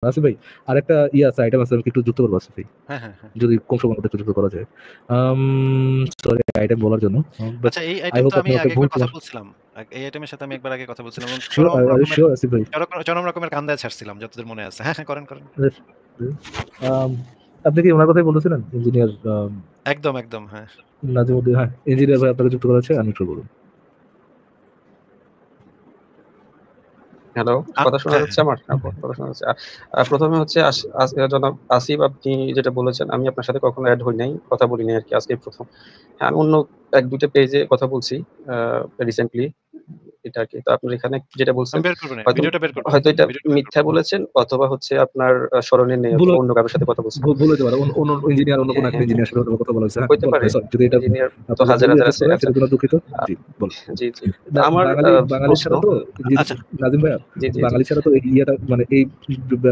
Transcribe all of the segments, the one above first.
আসিফ ভাই, আরেকটা আছে, আইটেম আছে, আমি কি একটু যুক্ত করবো আসিফ ভাই? হ্যাঁ, হ্যাঁ, হ্যাঁ। যদি কম সময়ের মধ্যে একটু যুক্ত করা যায়। সরি আইটেম বলার জন্য। বাট আচ্ছা, এই আই আইটেম হোপ তো আমি আপনি একটা আগে ভুল একবার কথা প্রমাণ। বলছিলাম। এই আইটেমের সাথে আমি একবার আগে কথা বলছিলাম এবং sure, are you sure Asif ভাই? চরম রকমের কান্দায় ছাড়ছিলাম যতদূর মনে আছে। হ্যাঁ, হ্যাঁ, করেন, করেন। আম, আপনি কি ওনার কথাই বলেছিলেন, ইঞ্জিনিয়ার একদম, একদম, হ্যাঁ। নাজিমুদ্দিন? হ্যাঁ, ইঞ্জিনিয়ার ভাই আপনাকে যুক্ত করা আছে, আমি একটু বলুন। হ্যালো, কথা শোনা হ্যাঁ, যাচ্ছে আমার? কথা শোনা যাচ্ছে। প্রথমে হচ্ছে জনাব আসিফ, আপনি যেটা বলেছেন আমি আপনার সাথে কখনো এড হই নাই, কথা বলি নাই আরকি, আজকেই প্রথম। হ্যাঁ, আমি অন্য ১-২ টা পেজে কথা বলছি রিসেন্টলি, এটা আরকি। তো আপনার এখানে যেটা বলছেন আমি বের করব না। হয়তো ভিডিওটা বের করব। হয়তো এটা ভিডিওটা বের করব। মিথ্যা বলেছেন, অথবা হচ্ছে আপনার স্মরণে নেই, ভুল অথবা অন্য কারোর সাথে কথা বলছেন। ভুল হতে পারে, অন্য ইঞ্জিনিয়ার, অন্য কোনো হ্যাঁ, একটা হ্যাঁ, হ্যাঁ, ইঞ্জিনিয়ার সাথে হয়তো কথা বলা হয়েছে। হ্যাঁ হইতে বলেন পারে। ভাই, সরি যদি এটা ইঞ্জিনিয়ার তো আপনাদের হাজার ভুল হাজার অ্যাড্রেস আছে। করেন আচ্ছা, সেটার জন্য দুঃখিত। আ জি বলুন। জি, জি। তো আমার বাঙালি প্রশ্ন, ছাড়া তো আচ্ছা, নাজিম ভাইয়া, জি, জি, জি। বাঙালি ছাড়া তো এই ইয়েটা মানে এই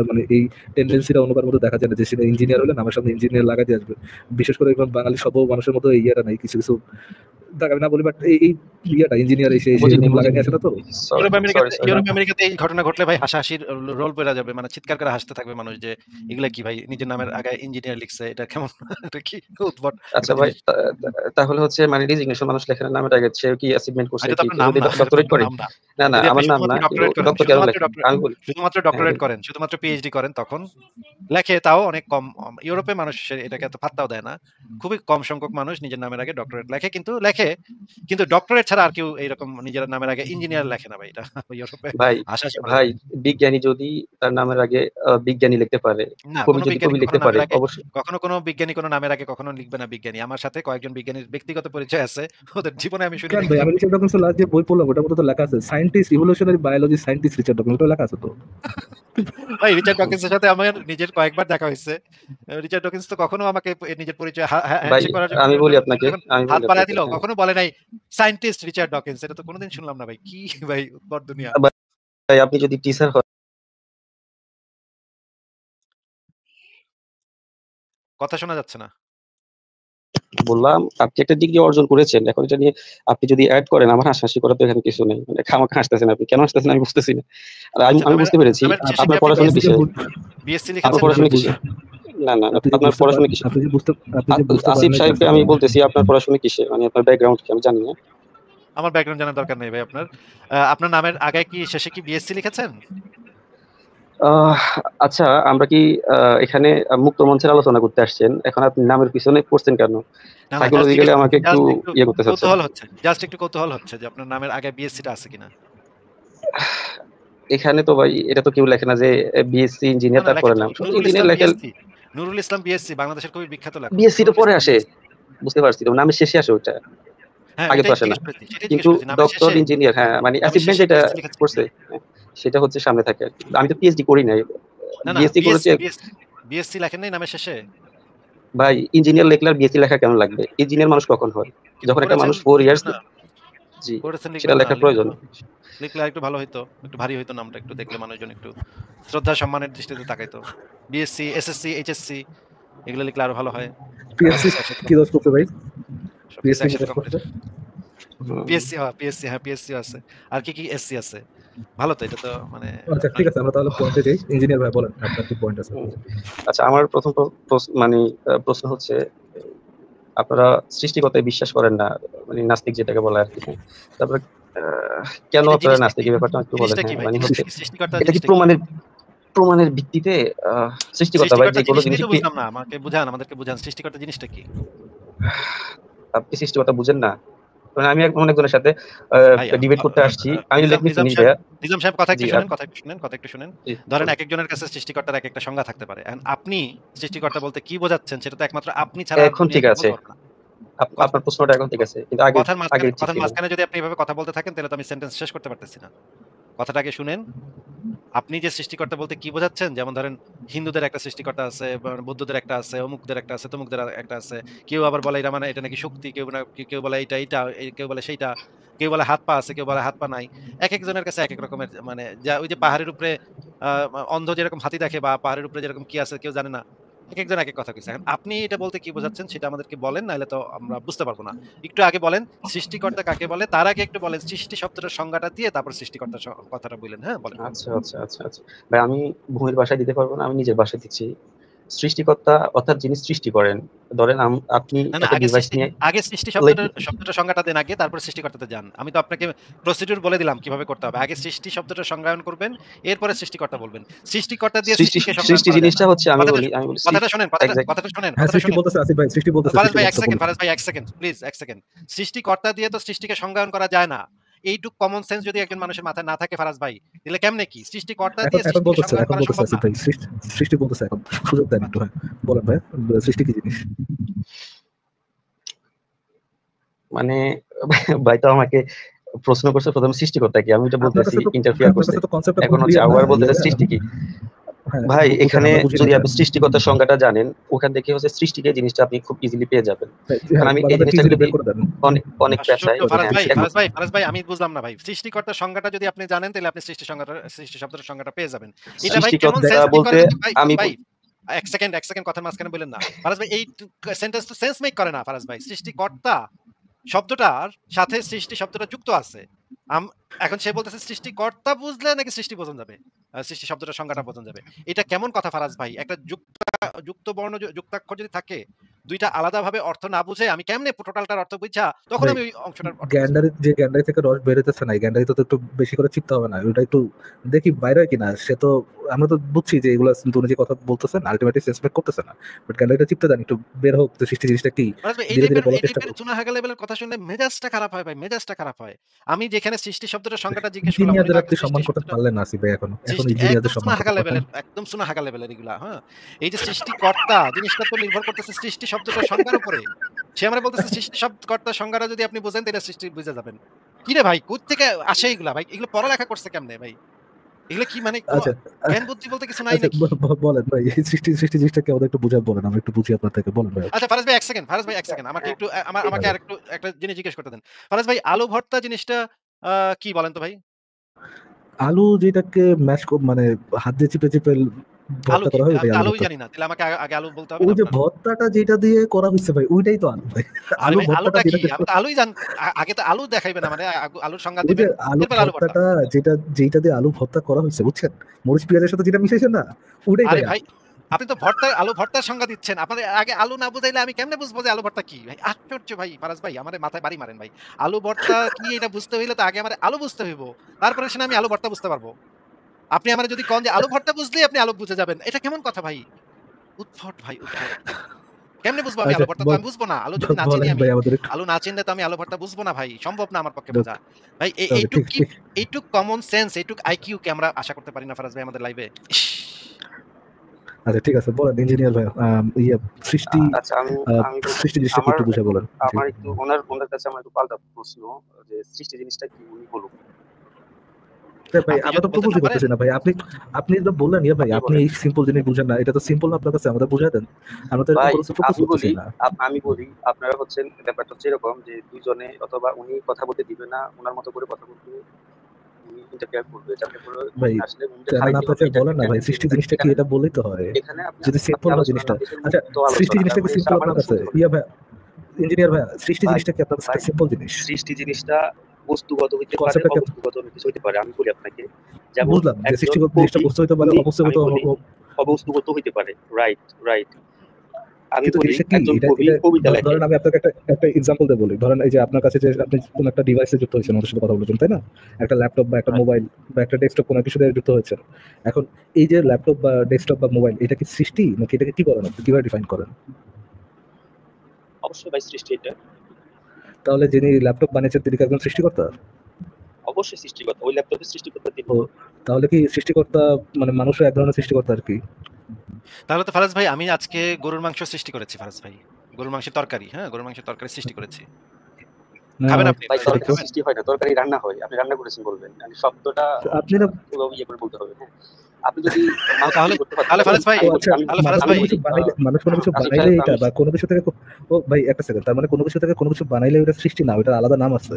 মানে এই টেন্ডেন্সিটা অন্য কারোর মধ্যে দেখা যায় না, যে সেটা ইঞ্জিনিয়ার হলে আমার সামনে ইঞ্জিনিয়ার লাগাতে আসবে। বিশেষ করে এখন বাঙালি সব মানুষের মতো এই ইয়েটা নাই, কিছু কিছু আমি না বলি, বাট এই ইয়েটা ইঞ্জিনিয়ার এসে এসে বুঝিনি, এরকম লাগাই বুঝিনি। নিয়ে আসে না তো। সরি, ইউরোপ সরি, আমেরিকাতে সরি। ইউরোপ আমেরিকাতে এই ঘটনা ঘটলে ভাই হাসাহাসির রোল পড়ে যাবে। মানে চিৎকার করে হাসতে থাকবে মানুষ যে, "এগুলা কি ভাই? নিজের নামের আগে ইঞ্জিনিয়ার লিখছে। এটা কেমন? এটা কি উদ্ভট আচ্ছা একটা ভাই, জিনিস।" তাহলে হচ্ছে মানে রেজিগনেশন মানুষ লেখে না, নামের আগে সে কি অ্যাচিভমেন্ট আর করছে, এটা তো আপনার কেউ নাম যদি না। এটা তো ডক্টরেট আপনার করে? নাম না। না, না, যদি আপনি আমার নাম না, শুধুমাত্র কিন্তু ডক্টরেট করেন, ডক্টর কেন শুধুমাত্র লেখে? আমি বলি, শুধুমাত্র হ্যাঁ, ডক্টরেট বলি। করেন, শুধুমাত্র পিএইচডি করেন তখন লেখে, তাও অনেক কম। ইউরোপে মানুষ এটাকে এত পাত্তাও দেয় না। খুবই কম সংখ্যক মানুষ নিজের নামের আগে ডক্টরেট লেখে, কিন্তু লেখে। কিন্তু ডক্টরেট ছাড়া আর কেউ এইরকম নিজের নামের আগে ইঞ্জিনিয়ার লেখে না ভাই। এটা ইউরোপে ভাই, হাসাহাসি করা ভাই, যাবে। বিজ্ঞানী যদি তার নামের আগে বিজ্ঞানী লিখতে পারে, না, কবি কোনো যদি বিজ্ঞানী কবি কখনো লিখতে পারে, নামের আগে অবশ্যই। কোনো বিজ্ঞানী কোনো নামের আগে কখনো লিখবে না বিজ্ঞানী। আমার সাথে কয়েকজন বিজ্ঞানীর ব্যক্তিগত পরিচয় আছে। ওদের জীবনে আমি শুনি কেন নাই ভাই, কেউ। আমি রিচার্ড ডকিন্সের লাস্ট যে বই পড়লাম ওটার মধ্যে তো লেখা আছে scientist, evolutionary biology scientist Richard Dawkins, ওটা লেখা আছে তো। ভাই, রিচার্ড ডকিন্সের সাথে আমার নিজের কয়েকবার দেখা হইছে। রিচার্ড ডকিন্স তো কখনো আমাকে নিজের পরিচয় ভাই, হ্যান্ডশেক করার জন্য যখন আমি হাত বলি বাড়ায় আপনাকে, দিল, হ্যাঁ। কখনো বলে নাই সায়েন্টিস্ট রিচার্ড ডকিন্স। এটা তো কোনোদিন শুনলাম না ভাই। কি ভাই উদ্ভট দুনিয়া। ভাই, আপনি যদি টিচার হন, কথা শোনা যাচ্ছে না। বললাম আপনি একটা ডিগ্রি অর্জন করেছেন, এখন এটা নিয়ে আপনি যদি এড করেন, আমার হাসাহাসি করার তো এখানে কিছু নেই। মানে খামাখা হাসতেছেন আপনি, কেন হাসতেছেন আমি বুঝতেছি না। আর আমি আচ্ছা, আমি নামের বুঝতে পেরেছি নামের শেষে কি আপনার আপনি পড়াশোনা আপনি যে কিসে। বিএসসি আপনার লিখেছেন? পড়াশোনা কিসে? না, না, আপনি যে আপনার বুঝতে পড়াশোনা কিসে? আপনি যে বুঝতে পারেন আসিফ নাই সাহেবকে ক্লাসে আমি পড়ার বলতেছি, আপনার পড়াশোনা কিসে, মানে আপনার ব্যাকগ্রাউন্ড কি আমি জানি না। আমার ব্যাকগ্রাউন্ড জানার দরকার নেই ভাই আপনার। আপনার নামের আগে কি শেষে কি বিএসসি লিখেছেন? আহ, আচ্ছা, আমরা কি এখানে মুক্ত মঞ্চের আলোচনা করতে আসছেন? এখন আপনি নামের পিছনে পড়ছেন কেন? না, না, জাস্ট সাইকোলজিক্যালি জিজ্ঞেস আমাকে করছি। একটু ইয়ে করতে চাচ্ছেন। জাস্ট একটু কৌতূহল হচ্ছে যে আপনার নামের আগে বিএসসিটা আছে কিনা? এখানে তো ভাই এটা তো কেউ লেখে না যে বিএসসি না, ইঞ্জিনিয়ার না, লেখে তারপরে তো। নাম, শুধু ইঞ্জিনিয়ার লেখে। নুরুল ইসলাম বিএসসি বাংলাদেশের খুবই বিখ্যাত লেখক। বিএসসি তো নুরুল পরে ইসলাম আসে, বিএসসি। বুঝতে পারছি, তো নামের শেষে আসে ওটা, হ্যাঁ, আগে তো এটাই আসে না। জিজ্ঞেস করেছি। সেটাই জিজ্ঞেস কিন্তু করেছি। নামের ডক্টর শেষে ইঞ্জিনিয়ার, হ্যাঁ, মানে নামের অ্যাচিভমেন্ট শেষে যেটা বিএসসি লিখেছেন করছে, কিনা? হ্যাঁ, সেটা হচ্ছে সামনে থাকে আর কি। আমি তো পিএইচডি করি নাই, না, না, বিএসসি করেছি। বিএসসি লেখেন নাই নামের শেষে? ভাই, ইঞ্জিনিয়ার লেখলে আর বিএসসি লেখা কেন লাগবে? ইঞ্জিনিয়ার মানুষ কখন হয়? কিন্তু যখন একটা করেছেন, মানুষ 4 লিখবেন ইয়ার্স, না? জি, করেছেন, সেটা লিখবেন না? লেখার প্রয়োজন। লিখলে আরেকটু ভালো হইতো। একটু ভারী হইতো নামটা। একটু দেখলে মানুষজন একটু শ্রদ্ধা সম্মানের দৃষ্টিতে তাকাইতো। বিএসসি, এসএসসি, এইচএসসি এগুলো লিখলে আরো ভালো হয়। পিএসসি সবকিছু একসাথে কি দোষ করতে ভাই? সবকিছু পিএসসি কি একসাথে দোষ কমপ্লিট। করতে? হুম। পিএসসি আছে। আর কি এসসি আছে? ভালো তো, এটা তো মানে আচ্ছা ঠিক আপনার আছে, আমরা তাহলে পয়েন্টে যাই। ইঞ্জিনিয়ার ভাই বলেন আপনার কি পয়েন্ট আছে। হুম। আচ্ছা, আমার প্রথম মানে প্রশ্ন হচ্ছে, আপনারা সৃষ্টিকর্তায় বিশ্বাস করেন না, মানে নাস্তিক যেটাকে বলা আর কি, হ্যাঁ। তারপরে কেন এটা আপনারা জিনিসটা নাস্তিক, কি? এই ব্যাপারটা একটু বলেন। জিনিসটা কি হ্যাঁ, ভাই? মানে জিনিসটা হচ্ছে কি? সৃষ্টিকর্তা এটা কি জিনিসটা কি? প্রমাণের ভিত্তিতে সৃষ্টিকর্তা ভাই সৃষ্টিকর্তা যে কোনো জিনিসটাই তো জিনিসই বুঝলাম না। আমাদেরকে বুঝান সৃষ্টিকর্তা জিনিসটা কি? আপনি সৃষ্টিকর্তা বুঝেন না? মানে আমি এখন একজনের সাথে ভাই ডিবেট করতে আসছি, আমি Nizam let me Nizam finish সাহেব ভাইয়া। নিজাম সাহেব কথা জি, একটু শুনেন, কথা একটু শুনেন। জি, ধরেন বলুন। একেকজনের কাছে সৃষ্টিকর্তার একেকটা সংজ্ঞা থাকতে পারে। এখন আপনি সৃষ্টিকর্তা বলতে কি বোঝাচ্ছেন সেটা তো একমাত্র আপনি ছাড়া আর এখন ঠিক দুনিয়ার কেউ আছে, বলতে পারবে না। কথা আপনার প্রশ্নটা এখন ঠিক আছে, কিন্তু আগে আগে ঠিক কথার ছিল না। মাঝখানে যদি আপনি এভাবে কথা বলতে থাকেন তাহলে তো আমি সেন্টেন্স শেষ করতে পারতেছি না। কথাটা আগে শুনেন। আপনি যে সৃষ্টিকর্তা বলতে কি বোঝাচ্ছেন? যেমন ধরেন হিন্দুদের একটা সৃষ্টিকর্তা আছে, বা বৌদ্ধদের একটা আছে, অমুকদের একটা আছে, তমুকদের একটা আছে। কেউ আবার বলে এটা মানে এটা নাকি শক্তি, কেউ বলে এইটা, কেউ বলে সেইটা। কেউ বলে হাত পা আছে, কেউ বলে হাত পা নাই। একেকজনের কাছে একেক রকমের মানে ওই যে পাহাড়ের উপরে আ অন্ধ যেরকম হাতি দেখে বা পাহাড়ের উপরে যেরকম কি আছে কেউ জানে না। একেকজন একেক কথা কইছে। এখন আপনি এটা বলতে কি বোঝাচ্ছেন সেটা আমাদেরকে বলেন, নাইলে তো আমরা বুঝতে পারব না। একটু আগে বলেন সৃষ্টিকর্তা কাকে বলে? তার আগে একটু বলেন সৃষ্টি শব্দটার সংজ্ঞাটা দিয়ে তারপর সৃষ্টিকর্তার কথাটা বললেন। হ্যাঁ, বলেন। আচ্ছা। ভাই আমি ভূমির ভাষায় দিতে পারবো না, আমি নিজের ভাষায় দিচ্ছি। সৃষ্টিকর্তা অর্থাৎ যিনি সৃষ্টি করেন। ধরেন আপনি না, একটা ডিভাইস নিয়ে আগে সৃষ্টি লাইক শব্দটার সংজ্ঞাটা দেন আগে, তারপর সৃষ্টিকর্তাতে যান। আমি তো আপনাকে প্রসিডিউর বলে দিলাম কিভাবে করতে হবে। আগে সৃষ্টি শব্দটার সংজ্ঞায়ন করবেন, এরপরে সৃষ্টিকর্তা বলবেন। সৃষ্টিকর্তা দিয়ে সৃষ্টি সৃষ্টিকে সংজ্ঞায়ন সৃষ্টি করা যায় না। জিনিসটা হচ্ছে আমি কথাটা বলি আমি বলি কথাটা শোনেন, এক্সাক্ট কথাটা শোনেন, হ্যাঁ, কথাটা সৃষ্টি শোনেন। বলতেছে আসিফ ভাই, সৃষ্টি বলতেছে, ফারাজ সৃষ্টি ভাই ১ বলতেছে, সেকেন্ড, বলুন। ফারাজ ভাই ১ সেকেন্ড, প্লিজ ১ সেকেন্ড। সৃষ্টিকর্তা দিয়ে তো সৃষ্টিকে সংজ্ঞায়ন করা যায় না। এইটুক কমন সেন্স যদি একজন মানুষের মাথায় না থাকে ফারাজ ভাই, তাহলে কেমনে কি? সৃষ্টিকর্তা এখন দিয়ে সৃষ্টিকে বলতেছে, সংজ্ঞায়ন করা সম্ভব আসিফ না? ভাই, সৃষ্টি বলতেছে এখন। সুযোগ দেন একটু, হ্যাঁ। বলেন ভাই, সৃষ্টি কি জিনিস? মানে ভাই তো আমাকে প্রশ্ন করছে প্রথমে সৃষ্টিকর্তা কি, আমি এটা বলতেছি ইন্টারফিয়ার আপনার করছে। কাছে তো কনসেপ্টটা খুব এখন হচ্ছে ক্লিয়ার না, আবার বলতেছে ভাইয়া। সৃষ্টি কি। হ্যাঁ, ভাই বুঝেন, এখানে আমরা বুঝি নাই যদি এটা। আপনি সৃষ্টিকর্তার সংজ্ঞাটা জানেন, ওখান থেকে হচ্ছে সৃষ্টিকে জিনিসটা আপনি খুব ইজিলি পেয়ে যাবেন। হ্যাঁ, কারণ আমি এই আমাদের জিনিসটাকে ইজিলি যদি বের করে দেন। অনেক অনেক পেঁচাই আশ্চর্য ফারাজ হ্যাঁ ভাই, এখন ফারাজ ভাই আমি বুঝলাম না ভাই। সৃষ্টিকর্তার সংজ্ঞাটা যদি আপনি জানেন তাহলে আপনি সৃষ্টি শব্দের সংজ্ঞাটা পেয়ে যাবেন। এটা ভাই কেমন সৃষ্টিকর্তা সেন্স মেক করে বলতে যদি ভাই আমি ভাই ১ সেকেন্ড কথার মাঝখানে বললেন না। ফারাজ ভাই এই সেন্টেন্স তো সেন্স মেক করে না ফারাজ ভাই। সৃষ্টিকর্তা শব্দটার সাথে সৃষ্টি শব্দটা যুক্ত আছে। আম এখন সে বলতেছে সৃষ্টিকর্তা বুঝলে নাকি সৃষ্টি বোঝানো যাবে? সৃষ্টি শব্দটার সংজ্ঞাটা বোঝানো যাবে। এটা কেমন কথা ফারাজ ভাই? একটা যুক্ত বর্ণ যুক্তাক্ষর যদি থাকে, ২ টা আলাদাভাবে অর্থ না বুঝে আমি কেমনে টোটালটার অর্থ বুঝা তখন ভাই, আমি ওই অংশটার অর্থ বুঝবো? গ্যান্ডারি থেকে রস বেরোতেছে না, এই গ্যান্ডারি তো একটু বেশি করে চিপতে হবে না, ওটা একটু দেখি বাইরে হয় কিনা। সে তো, আমরা তো বুঝছি যে এগুলো উনি যে কথা বলতেছেন আলটিমেটলি সেন্সমেট করতেছে না, বাট গ্যান্ডারিটা চিপতে দেন, একটু বের হোক যে সৃষ্টি জিনিসটা কি, ফারাজ ভাই ধীরে ধীরে বলার এই চেষ্টা টাইপের করুক। চুনাহাগা লেভেলের কথা শুনলে মেজাজটা খারাপ হয় ভাই, মেজাজটা খারাপ হয়। আমি যেখানে সৃষ্টি শব্দটার সংজ্ঞাটা জিজ্ঞেস করলাম উনি তো ইঞ্জিনিয়ারদের আগে আপনি সৃষ্টি সম্মান করতে শব্দটা পারলেন না আসিফ ভাই, এখনো সৃষ্টি একদম ইঞ্জিনিয়ারদের সম্মান সুনাহাগা করতে পারতেন। লেভেলের, একদম সুনাহাগা লেভেলের এগুলা, হ্যাঁ? এই যে সৃষ্টিকর্তা জিনিসটা তো নির্ভর করতেছে সৃষ্টি শব্দটার সংজ্ঞার উপরে। সে আমারে বলতেছে সৃষ্টি কর্তার সংজ্ঞাটা যদি আপনি বুঝেন তাহলে সৃষ্টি বুঝে যাবেন। কিরে ভাই কোত্থেকে আসে এগুলা ভাই? এগুলো পড়ালেখা করছে কেমনে ভাই? এগুলো কি মানে কোন আচ্ছা, জ্ঞান বুদ্ধি বলতে কিছু নাই আচ্ছা, নাকি? বলেন ভাই, এই সৃষ্টি জিনিসটাকে আমাদের একটু বুঝায় বলেন, আমরা একটু বুঝি আপনার থেকে, বলেন ভাই। আচ্ছা ফারাজ ভাই ১ সেকেন্ড, ফারাজ ভাই ১ সেকেন্ড। আমাকে একটু আমাকে আচ্ছা, আরেকটু একটা জিনিস জিজ্ঞেস করতে দেন। ফারাজ ভাই আলু ভর্তা জিনিসটা কি বলেন তো ভাই? আলু যেটাকে মানে হাত দিয়ে চিপে চিপে আলু ভর্তা কি? করা হয়, আমি ওইটাই তো আলু আলুই ভর্তা। জানি না। তাহলে আমাকে আগে আলু বলতে হবে না ওই যে আপনার? ভর্তাটা যেটা দিয়ে করা হয়েছে ভাই, ওইটাই তো আলু ভাই। আরে আলু ভাই ভর্তাটা আলুটা কি? যেটাকে, আমি তো আলুই আগে তো আলু দেখাইবেন আমারে। আলুর সংজ্ঞা ওই যে দিবেন। আলু এরপর আলু ভর্তা। ভর্তাটা যেটা দিয়ে আলু ভর্তা করা হয়েছে, বুঝছেন? মরিচ পেঁয়াজের সাথে যেটা মিশাইছেন না, ওটাই আরে ভাই ভাই আলু। আপনি তো আলু ভর্তার সংজ্ঞা দিচ্ছেন। আপনার আগে আলু না বুঝাইলে আমি কেমনে বুঝবো যে আলু ভর্তা কি? ভাই আশ্চর্য ভাই ফারাজ ভাই আমারে মাথায় বাড়ি মারেন ভাই। আলু ভর্তা কি এটা বুঝতে হইলে তো আগে আমারে আলু বুঝতে হইব। তারপরে সেটা আমি আলু ভর্তা বুঝতে পারবো। আপনি আমারে যদি কন যে আলু ভর্তা বুঝলেই আপনি আলু বুঝে যাবেন। এটা কেমন কথা ভাই? উদ্ভট ভাই উদ্ভট। কেমনে বুঝবো আমি আচ্ছা, আলু ভর্তা? তো আমি বুঝবো না। আলু যদি না চিনি বলেন আমি। ভাই আমাদের একটু। আলু না চিনলে তো আমি আলু ভর্তা বুঝবো না ভাই। সম্ভব না আমার পক্ষে ওকে, বোঝা। ভাই ওকে, ঠিক ঠিক। এইটুক কমন সেন্স, এইটুক আইকিউ কি আমরা আশা করতে পারি না ফারাজ ভাই আমাদের লাইফে? ইস! আচ্ছা, ঠিক আছে, বলেন ইঞ্জিনিয়ার ভাই, সৃষ্টি আচ্ছা আমি আমি সৃষ্টি বলতেছি জিনিসটা কি আমার একটু বুঝে একটু বলেন। জি। আমার একটু ওনার কাছে আমার একটু পাল্টা প্রশ্ন যে সৃষ্টি জিনিসটা কি উনি বলুক। ভাই আপনি আমরা যদি তো বলতে না প্রপোজই পারেন করতেছি না ভাই, আপনি তো বললেন ভাই, আপনি আপনি বলেন। এই সিম্পল জিনিস বুঝেন না, এটা তো সিম্পল না আপনার কাছে, আমাদের বুঝাই দেন। আমরা তো এরকম ভাই কোনো কিছু প্রপোজ আমি করতেছি বলি না। আমি বলি আপনারা হচ্ছেন ব্যাপারটা হচ্ছে এরকম যে দুইজনে অথবা উনি কথা বলতে দিবে না, উনার মতো করে কথা বলতে উনি ইন্টারফেয়ার করবে যাতে করে ভাই, উনি আসলে উনিকে জানেন খারাইতে আপনাকে হবে এটা বলেন না এটা ভাই, মেনে সৃষ্টি নিতে থাকে জিনিসটা কি এখানে এটা বললেই তো হয়। এখানে আপনি যদি আপনি সিম্পল হয় আলোচনা জিনিসটা। না দেশের আচ্ছা, মুক্ত সৃষ্টি আলোচনা তার জিনিসটা কি মানে সিম্পল আমার আপনার কথা কাছে? শুনতে হবে। ভাই, ইঞ্জিনিয়ার ভাই, সৃষ্টি ভাই জিনিসটা কি আপনার কাছে ভাই একটা সিম্পল জিনিস? সৃষ্টি জিনিসটা বস্তুগত হইতে পারে, কনসেপ্টটা কি অবস্তুগত অনেক কিছু হইতে পারে। আমি বলি আপনাকে যেমন বুঝলাম যে একজন সৃষ্টিগত জিনিসটা কবি বস্তু হইতে পারে, উনি অবস্থাগত আমি বলি অবস্তুগত হইতে পারে। রাইট রাইট আমি কিন্তু বলি জিনিসটা কি একজন এটা কবি এটা কবিতা লেখে। ধরেন আমি আপনাকে একটা এক্সাম্পল দিয়ে বলি। ধরেন এই যে আপনার কাছে যে আপনি কোন একটা ডিভাইসে যুক্ত হয়েছেন, আমাদের সাথে কথা বলেছেন, তাই না? একটা ল্যাপটপ বা একটা রাইট মোবাইল বা একটা ডেস্কটপ, কোনো কিছু দিয়ে যুক্ত হয়েছেন। এখন এই যে ল্যাপটপ বা ডেস্কটপ বা মোবাইল, এটা কি সৃষ্টি নাকি এটাকে কি করেন, আপনি কিভাবে ডিফাইন করেন? অবশ্যই ভাই সৃষ্টি এটা তাহলে যিনি ল্যাপটপ বানিয়েছেন তিনি কি একজন সৃষ্টিকর্তা? অবশ্যই সৃষ্টিকর্তা, ওই ল্যাপটপের সৃষ্টিকর্তা তিনি। ও, তাহলে কি সৃষ্টিকর্তা মানে মানুষও এক ধরনের সৃষ্টিকর্তা আর কি? তাহলে তো ফারাজ ভাই আমি আজকে গরুর মাংস সৃষ্টি করেছি ফারাজ ভাই। গরুর মাংসের তরকারি, হ্যাঁ? গরুর মাংসের তরকারি সৃষ্টি করেছি। খাবেন আপনি ভাই ফারাজ ভাই তরকারি খাবেন? সৃষ্টি হয় না, তরকারি রান্না হয়। আপনি রান্না করেছেন বলবেন, মানে শব্দটা আপনি না, পুরো ইয়ে করে বলতে হবে। হ্যাঁ আপনি যদি ও মাংস তাহলে তৈরি করতে পারতেন তাহলে ফারাজ ভাই ও আমি বলি আচ্ছা, আমি তাহলে ফারাজ মানুষ আমি ভাই কোনো বলি কিছু বানাইলে, আসিফ ভাই এটা বা কোনো কিছু থেকে ও ভাই একটা সেকেন্ড, তার মানে কোনো কিছু থেকে কোনো কিছু বানাইলে ওটা সৃষ্টি না, ওটার আলাদা নাম আছে।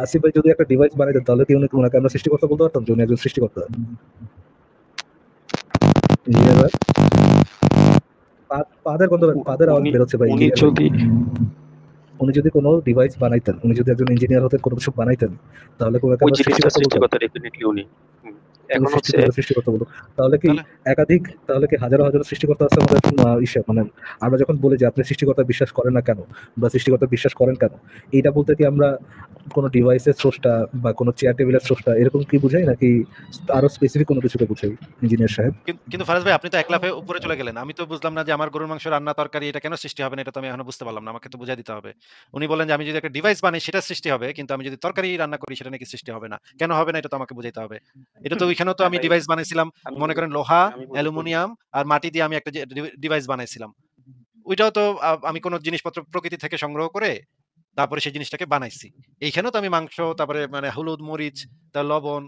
আসিফ ভাই যদি একটা ডিভাইস বানাইতেন, তাহলে কি ওনাকে আমরা সৃষ্টিকর্তা বলতে পারতাম যে উনি একজন সৃষ্টিকর্তা? ইঞ্জিনিয়ার ভাই, পাদের গন্ধ, পাদের আওয়াজ উনি বেরোচ্ছে ভাই, উনি ইঞ্জিনিয়ার ভাই। যদি উনি যদি কোনো ডিভাইস বানাইতেন, উনি যদি একজন ইঞ্জিনিয়ার হতেন, কোনো কিছু বানাইতেন, তাহলে ওনাকে ওই আমরা জিনিসটা সৃষ্টিকর্তা বলতাম? সৃষ্টিকর্তা ডেফিনিটলি উনি। হুম। উনি এখন হচ্ছে সৃষ্টিকর্তা বলবো। তাহলে কি তাহলে একাধিক, তাহলে কি হাজারো হাজারো সৃষ্টিকর্তা আছে আমাদের মানে আমরা যখন বলি যে আপনি সৃষ্টিকর্তা বিশ্বাস করেন না কেন, বা সৃষ্টিকর্তা বিশ্বাস করেন কেন, এইটা বলতে কি আমরা কোনো ডিভাইসের স্রষ্টা বা কোনো চেয়ার টেবিলের স্রষ্টা এরকম কি বুঝাই, নাকি আরো স্পেসিফিক কোনো কিছুকে বুঝাই ইঞ্জিনিয়ার সাহেব? কিন্তু ফারাজ ভাই আপনি তো এক লাফে উপরে চলে গেলেন। আমি তো বুঝলাম না যে আমার গরুর মাংস রান্না তরকারি এটা কেন সৃষ্টি হবে না, এটা তো আমি এখনো বুঝতে পারলাম না। আমাকে তো বুঝাই দিতে হবে। উনি বললেন যে আমি যদি একটা ডিভাইস বানাই সেটা সৃষ্টি হবে, কিন্তু আমি যদি তরকারি রান্না করি সেটা নাকি সৃষ্টি হবে না। কেন হবে না এটা তো আমাকে বুঝাইতে হবে। এটা তো ওইখানেও তো হ্যাঁ আমি ভাই, ডিভাইস বানাইছিলাম। আমি মনে বলি করেন লোহা, আমি বলি বলি অ্যালুমিনিয়াম আর মাটি দিয়ে আমি একটা যে ডিভাইস বানাইছিলাম। ওইটাও তো আমি কোন জিনিসপত্র প্রকৃতি থেকে সংগ্রহ করে তারপরে সেই জিনিসটাকে বানাইছি। এইখানেও তো আমি মাংস, তারপরে মানে হলুদ, মরিচ, লবণ,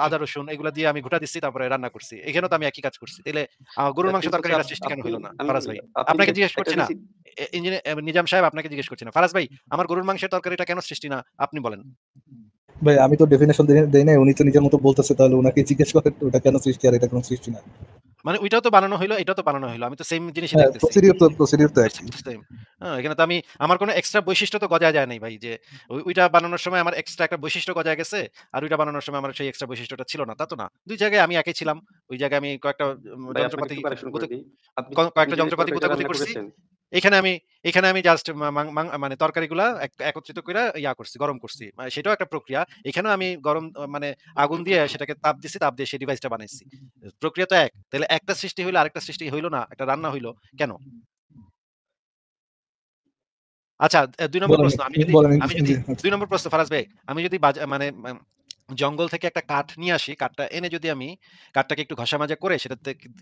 আদা, রসুন এগুলা দিয়ে আমি ঘুটা দিচ্ছি, তারপরে রান্না করছি। এখানেও তো আমি একই কাজ করছি। তাইলে গরুর মাংস থিংস তরকারি হচ্ছে এটা সৃষ্টি কেন আপনি হইল না আমি ফারাজ বলি ভাই? আপনি আপনাকে যে জিজ্ঞেস একটা করছি না। বেসিক ইঞ্জিনিয়ার নিজাম সাহেব আপনাকে জিজ্ঞেস করছি না। ফারাজ ভাই আমার গরুর মাংসের তরকারিটা কেন সৃষ্টি না? আপনি বলেন। ভাই আমি তো ডেফিনেশন দেই নাই, উনি তো নিজের মতো বলতেছে, তাহলে ওনাকে জিজ্ঞেস করেন তো ওটা কেন সৃষ্টি আর এটা কোনো সৃষ্টি না। মানে ওইটাও তো বানানো হইলো, এটাও তো বানানো হইলো। আমি তো সেম জিনিসই হ্যাঁ, দেখতেছি। প্রসিডিউর তো একই। সেম। এখানে তো আমি আমার কোনো এক্সট্রা বৈশিষ্ট্য তো গজায় যায় নাই ভাই, যে ওইটা বানানোর সময় আমার এক্সট্রা একটা বৈশিষ্ট্য গজায় গেছে, আর ওইটা বানানোর সময় আমার সেই এক্সট্রা বৈশিষ্ট্যটা ছিল না, তা তো না। ২ জায়গায় আমি একই ছিলাম। ওই জায়গায় আমি কয়েকটা ভাই আপনাকে যন্ত্রপাতি একটু কারেকশন করে গুতে দিই। আপনি আপনি কয়েকটা যে যন্ত্রপাতি তরকারিটা গুতাগুতি রান্না করছি। করেছেন, এখানে আমি এখানে আমি জাস্ট মানে তরকারিগুলা একত্রিত কইরা করছি, গরম করছি। মানে সেটাও একটা প্রক্রিয়া। এখানেও আমি গরম মানে আগুন দিয়ে সেটাকে তাপ দিছি, তাপ দিয়ে সেই ডিভাইসটা বানাইছি। প্রক্রিয়া তো এক। তাহলে একটা সৃষ্টি হইলো আরেকটা সৃষ্টি হইলো না, একটা রান্না হইলো কেন? আচ্ছা, ২ নম্বর বলেন, প্রশ্ন। বলেন আমি যদি জি, আচ্ছা। ২ নম্বর প্রশ্ন ফারাজ ভাই, আমি যদি মানে জঙ্গল থেকে একটা কাঠ নিয়ে আসি, কাঠটা এনে যদি আমি কাঠটাকে একটু ঘষা-মাজা করে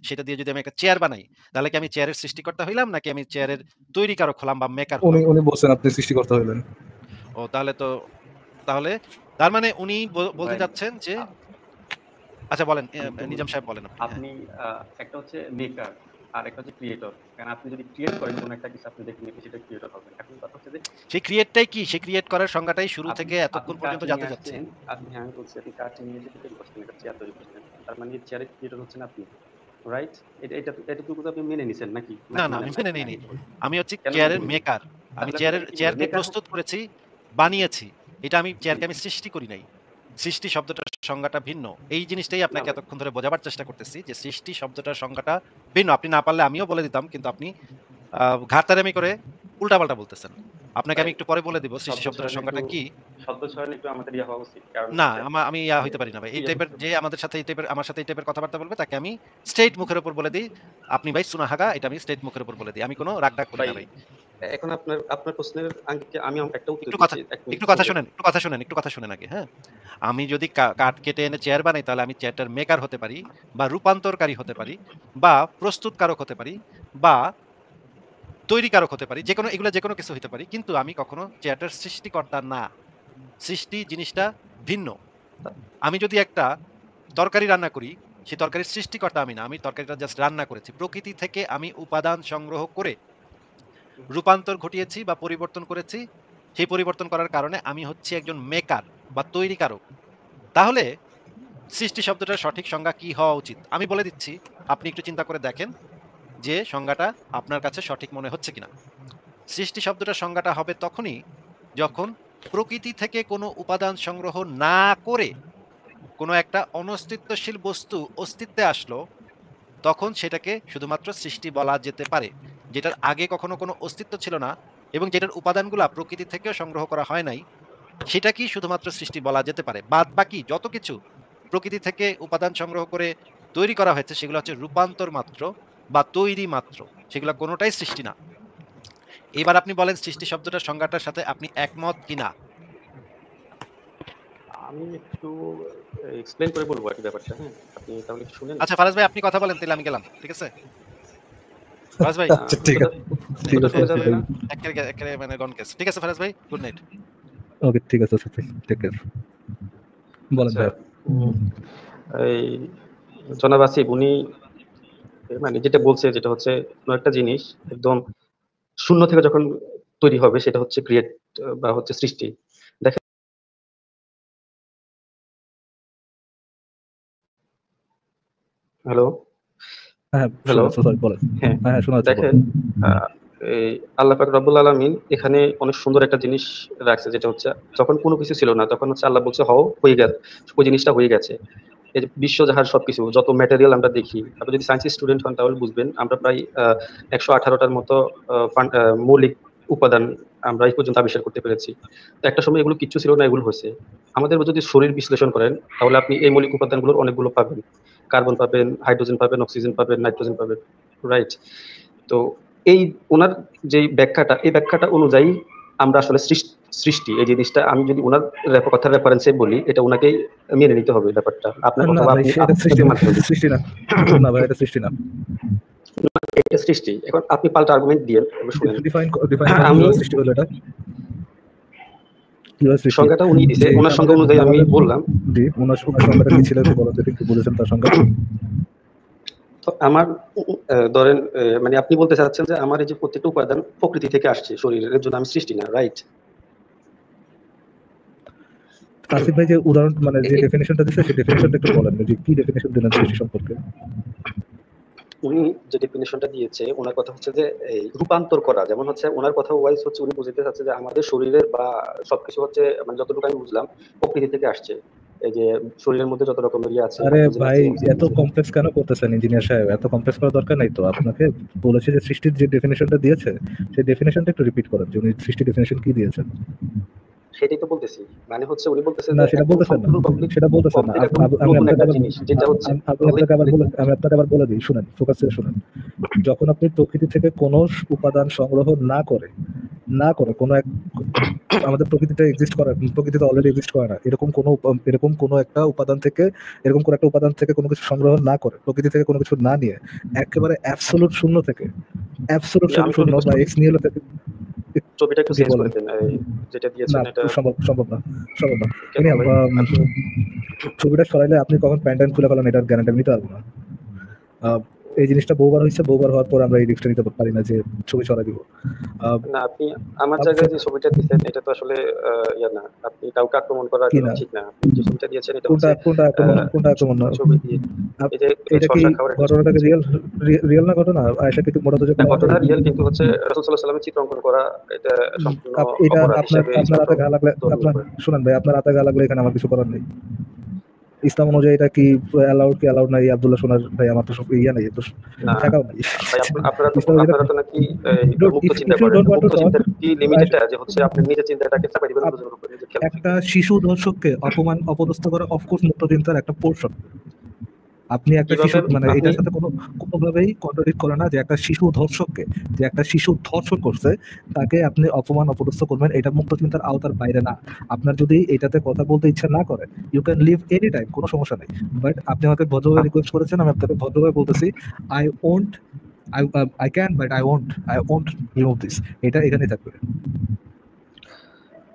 সেটা দিয়ে যদি আমি একটা চেয়ার বানাই, তাহলে কি আমি চেয়ারের সৃষ্টিকর্তা হইলাম নাকি আমি চেয়ারের তৈরিকারক হলাম বা মেকার উনি হলাম? উনি বলছেন আপনি সৃষ্টিকর্তা হইলেন। ও তাহলে তার মানে উনি বলতে ভাই চাচ্ছেন যে আ আচ্ছা বলেন, আমি একটু বলি। নিজাম সাহেব বলেন আপনি। হ্যাঁ। আপনি একটা হচ্ছে মেকার আর একটা হচ্ছে ক্রিয়েটর। কারণ আপনি যদি ক্রিয়েট করেন কোন একটা কিছু আপনি ডেফিনিটলি সেটা ক্রিয়েটর হবেন। এখন কথা হচ্ছে যে সেই ক্রিয়েটটাই কি? সেই ক্রিয়েট করার সংজ্ঞাটাই শুরু আপনি থেকে আপনি এতক্ষণ কাঠ পর্যন্ত নিয়ে জানতে চাচ্ছি। আসছেন, আপনি হ্যাঁ, আমি বলছি আপনি কাঠ নিয়ে এসে তৈরি করছেন, একটা চেয়ার তৈরি করছেন। তার মানে চেয়ারের ক্রিয়েটর হচ্ছেন আপনি। রাইট? এটুকু তো আপনি মেনে নিছেন নাকি? না, নাকি না আমি মানেন নাই? মেনে নেইনি। আমি হচ্ছি কেন চেয়ারের নেননি? মেকার। আমি তাহলে আপনি তাকে কি বলবেন? চেয়ারকে মেকার প্রস্তুত করেছি, বানিয়েছি। এটা জি। চেয়ারকে আমি সৃষ্টি করি নাই। সৃষ্টি শব্দটার সংজ্ঞাটা ভিন্ন। এই জিনিসটাই না আপনাকে ভাই। এতক্ষণ ধরে বোঝাবার চেষ্টা করতেছি যে সৃষ্টি শব্দটার সংজ্ঞাটা ভিন্ন। আপনি না পারলে আমিও বলে দিতাম। কিন্তু আপনি ঘাড়তারামি করে উল্টাপাল্টা বলতেছেন। আপনাকে ভাই আমি একটু পরে বলে দিব সৃষ্টি শব্দ শব্দটার চয়নে একটু সংজ্ঞাটা কি। শব্দ চয়নে একটু আমাদের ইয়ে হওয়া উচিত। কারণ না, হচ্ছে আমি যে হইতে পারি না ভাই। এই ইয়ে টাইপের হচ্ছে যে আমার সাথে এই টাইপের কথাবার্তা বলবে তাকে আমি স্ট্রেইট মুখের উপর বলে দেই, "আপনি ভাই সুনাহাগা" এটা আমি স্ট্রেইট মুখের উপর বলে দেই। আমি কোন রাগ-টাগ করি ভাই না ভাই। এখন আপনার আপনার প্রশ্নের আঙ্গিকে আমি একটা উত্তর একটু কথা দিচ্ছি। ১ মিনিট একটু কথা শুনবেন। শোনেন, একটু কথা শোনেন আগে, হ্যাঁ? আমি যদি কাঠ কেটে এনে চেয়ার বানাই তাহলে আমি চেয়ারটার মেকার হতে পারি বা রূপান্তরকারী হতে পারি বা প্রস্তুতকারক হতে পারি বা তৈরিকারক হতে পারি। যেকোনো কিছু হইতে পারি। কিন্তু আমি কখনো চেয়ারটার সৃষ্টিকর্তা না। সৃষ্টি জিনিসটা ভিন্ন। আমি যদি একটা তরকারি রান্না করি, সেই তরকারির সৃষ্টিকর্তা আমি না। আমি তরকারিটা জাস্ট রান্না করেছি। প্রকৃতি থেকে আমি উপাদান সংগ্রহ করে রূপান্তর ঘটিয়েছি বা পরিবর্তন করেছি। সেই পরিবর্তন করার কারণে আমি হচ্ছি একজন মেকার বা তৈরিকারক। তাহলে সৃষ্টি শব্দটার সঠিক সংজ্ঞা কি হওয়া উচিত? আমি বলে দিচ্ছি। আপনি একটু চিন্তা করে দেখেন যে সংজ্ঞাটা আপনার কাছে সঠিক মনে হচ্ছে কিনা। সৃষ্টি শব্দটার সংজ্ঞাটা হবে তখনই যখন প্রকৃতি থেকে কোনো উপাদান সংগ্রহ না করে কোনো একটা অনস্তিত্বশীল বস্তু অস্তিত্বে আসলো, তখন সেটাকে শুধুমাত্র সৃষ্টি বলা যেতে পারে। যেটার আগে কখনো কোনো অস্তিত্ব ছিল না এবং যেটার উপাদানগুলা প্রকৃতি থেকেও সংগ্রহ করা হয় নাই, সেটাকেই শুধুমাত্র সৃষ্টি বলা যেতে পারে। বাদবাকি যত কিছু প্রকৃতি থেকে উপাদান সংগ্রহ করে তৈরি করা হয়েছে সেগুলো হচ্ছে রূপান্তর মাত্র বা তৈরি মাত্র। সেগুলো কোনোটাই সৃষ্টি না। এবার আপনি বলেন সৃষ্টি শব্দটার সংজ্ঞাটার সাথে আপনি একমত কিনা? আমি একটু এক্সপ্লেইন করে বলবো আরকি ব্যাপারটা, হ্যাঁ? আপনি তাহলে একটু শুনেন। আচ্ছা ফারাজ ভাই আপনি কথা বলেন তাহলে আমি গেলাম। ঠিক আছে? ফারাজ ভাই আচ্ছা, ঠিক উত্তরটা আছে, ঠিক উত্তরটা আছে চলে আসিফ যাবে ভাই। না? এক্কেরে মানে গন কেস। ঠিক আছে ফারাজ ভাই, গুড নাইট। ওকে, ঠিক আছে আসিফ ভাই, টেক কেয়ার। বলেন আচ্ছা, ভাইয়া। উম এই জনাব আসিফ উনি মানে যেটা বলছে যেটা হচ্ছে কোন একটা জিনিস একদম শূন্য থেকে যখন তৈরি হবে সেটা হচ্ছে ক্রিয়েট বা হচ্ছে সৃষ্টি। দেখেন হ্যালো? হ্যাঁ হ্যালো। সরি বলেন। হ্যাঁ, হ্যাঁ শোনা যাচ্ছে দেখেন বলেন। এই আল্লাহ পাক রব্বুল আলামিন এখানে অনেক সুন্দর একটা জিনিস রাখছে, যেটা হচ্ছে যখন কোনো কিছু ছিল না তখন হচ্ছে আল্লাহ বলছে হও, হয়ে গেছে, ওই জিনিসটা হয়ে গেছে। এই যে বিশ্বজাহার সবকিছু যত ম্যাটেরিয়াল আমরা দেখি, আপনি যদি সায়েন্স স্টুডেন্ট হন তাহলে বুঝবেন, আমরা প্রায় 118টার মতো মৌলিক উপাদান আমরা এই পর্যন্ত আবিষ্কার করতে পেরেছি। তো একটা সময় এগুলো কিচ্ছু ছিল না, এগুলো হয়েছে। আমাদের যদি শরীর বিশ্লেষণ করেন তাহলে আপনি এই মৌলিক উপাদানগুলোর অনেকগুলো পাবেন। কার্বন পাবেন, হাইড্রোজেন পাবেন, অক্সিজেন পাবেন, নাইট্রোজেন পাবেন, রাইট? তো এই ওনার যে ব্যাখ্যাটা, এই ব্যাখ্যাটা অনুযায়ী আমরা আসলে সৃষ্টি এই জিনিসটা, আমি যদি ওনার কথার রেফারেন্সে বলি, এটা ওনাকেই মেনে নিতে হবে ব্যাপারটা। আপনার না অথবা ভাই আপনি এটা সৃষ্টি আপনাকে না, মানতে হবে। সৃষ্টি না। না ভাই এটা সৃষ্টি না। এটা সৃষ্টি। এখন আপনি পাল্টা আর্গুমেন্ট দিয়ে শুনেন। ডিফাইন করেন আমি কিভাবে সৃষ্টি হলো এটা? কিভাবে সৃষ্টি? সংজ্ঞাটা উনি দিছে, যে ওনার সংজ্ঞা আমাদের অনুযায়ী আমি আমাদের বললাম। জি ওনার সংজ্ঞাটা কি ছিল একটু বলেন তো, একটু বলেছেন তার সংজ্ঞা। তো আমার ধরেন মানে আপনি বলতে চাচ্ছেন যে আমার এই যে প্রত্যেকটা উপাদান প্রকৃতি থেকে আসছে, শরীরের জন্য আমি সৃষ্টি না, রাইট? আসিফ ভাই যে উদাহরণ মানে যে ডেফিনিশনটা দিচ্ছে সেই ডেফিনিশনটা একটু বলেন যে কি ডেফিনিশন দিলেন সৃষ্টি সম্পর্কে। উনি যে ডেফিনেশনটা দিয়েছে, ওনার কথা হচ্ছে যে এই রূপান্তর করা, যেমন হচ্ছে ওনার কথা ওয়াইজ হচ্ছে উনি বুঝতে চাচ্ছে যে আমাদের শরীরের বা সবকিছু হচ্ছে, মানে যতটুকু আমি বুঝলাম প্রকৃতি থেকে আসছে। এই যে শরীরের মধ্যে যত রকমের ইয়ে আছে, আরে হাইড্রোজেন ভাই আছে, অক্সিজেন এত আছে। কমপ্লেক্স কেন করতেছেন ইঞ্জিনিয়ার সাহেব? এত কমপ্লেক্স করার দরকার নাই তো। আপনাকে বলেছে যে সৃষ্টির যে ডেফিনেশনটা দিয়েছে সেই ডেফিনেশনটা একটু রিপিট করেন যে উনি সৃষ্টি ডেফিনেশন কি দিয়েছেন। সেটাই তো বলতেছি। মানে হচ্ছে উনি বলতেছে না যে সেটা একদম বলতেছেন না, সম্পূর্ণ কমপ্লিট, সেটা বলতেছেন না। কমপ্লিট একদম আমি নতুন আপনাকে একটা আবার জিনিস, যেটা হচ্ছে আমি আপনাকে আবার বলে দিই, শুনেন, ফোকাস করে শুনেন। যখন আপনি প্রকৃতি থেকে কোনো উপাদান সংগ্রহ না করে কোনো এক আমাদের প্রকৃতিতে এক্সিস্ট করে, প্রকৃতিতে অলরেডি এক্সিস্ট করে না এরকম কোনো একটা উপাদান থেকে, এরকম কোনো একটা উপাদান থেকে কোনো কিছু সংগ্রহ না করে, প্রকৃতি থেকে কোনো কিছু না নিয়ে, একেবারে অ্যাবসলিউট শূন্য থেকে, অ্যাবসলিউট আমি শূন্য বা এক্স নিহিলো থেকে। ছবিটা একটু জি চেঞ্জ করে বলেন। দেন, যেটা না দিয়েছেন এটা। সম্ভব না, সম্ভব না। কেন ভাই? আপনি ছবিটা সরাইলে আপনি কখন প্যান্ট খুলে ফেলেন এটার গ্যারান্টি নিতে পারবো না। এই জিনিসটা বহুবার হয়েছে, বহুবার হওয়ার পর আমরা এই রিস্কটা নিতে পারি না যে ছবি সরাই দিব। না, আপনি আমার জায়গায় যে ছবিটা দিচ্ছেন এটা তো আসলে ইয়া না, আপনি কাউকে আক্রমণ করা কি একদম না? ঠিক না। আপনি যে ছবিটা দিয়েছেন এটা কোনটা হচ্ছে কোনটা আক্রমণ না? ছবি দিয়ে এই যে এটা কি শসা খাওয়ার একটা ছবি ঘটনাটাকে দিয়েছেন। রিয়েল না ঘটনা? আয়েশা কিন্তু মোটা তাজা করা হয় নাই? ঘটনা রিয়েল, কিন্তু হচ্ছে রাসূল সাল্লাল্লাহু আলাইহি ওয়াসাল্লামের চিত্র অঙ্কন করা এটা সম্পূর্ণ এটা অপরাধ আপনার হিসেবে আপনার হাতে ঘা লাগলে, ধর্মীয় আপনার অপরাধ। শুনেন ভাই, আপনার হাতে ঘা লাগলে এখানে আমার কিছু করার নেই। ইসলাম অনুযায়ী এটা কি অ্যালাউড নাই? আব্দুল্লাহ সোনার ভাই আমার তো সব ইয়া নাই, তো না ঠেকাও নাই। ভাই, আপনারা তো ইসলাম যেটা, আপনারা তো নাকি মুক্ত চিন্তা ইফ ইউ করেন। ডোন্ট তো ওয়ান্ট টু মুক্ত টক, চিন্তার কি লিমিটেডটা যে হচ্ছে আপনি নিজের চিন্তাটাকে চাপাই দিবেন অন্যজনের উপর, নিজের খেয়াল একটা শিশু দর্শককে অপদস্থ করা অফকোর্স মুক্তচিন্তার একটা পোর্শন। আপনি একটা শিশু কিভাবে মানে আপনি এটার সাথে কোনোভাবেই কন্ট্রাডিক্ট করে না যে একটা শিশু ধর্ষককে, যে একটা শিশু ধর্ষণ করছে তাকে আপনি অপদস্থ করবেন, এটা মুক্তচিন্তার আওতার বাইরে না। আপনার যদি এটাতে কথা বলতে ইচ্ছা না করে, you can leave any time, কোনো সমস্যা নেই। বাট আপনি আমাকে ভদ্রভাবে রিকোয়েস্ট করেছেন, আমি আপনাকে ভদ্রভাবে বলতেছি, I won't I can but I won't remove this. এটা এখানেই থাকবে।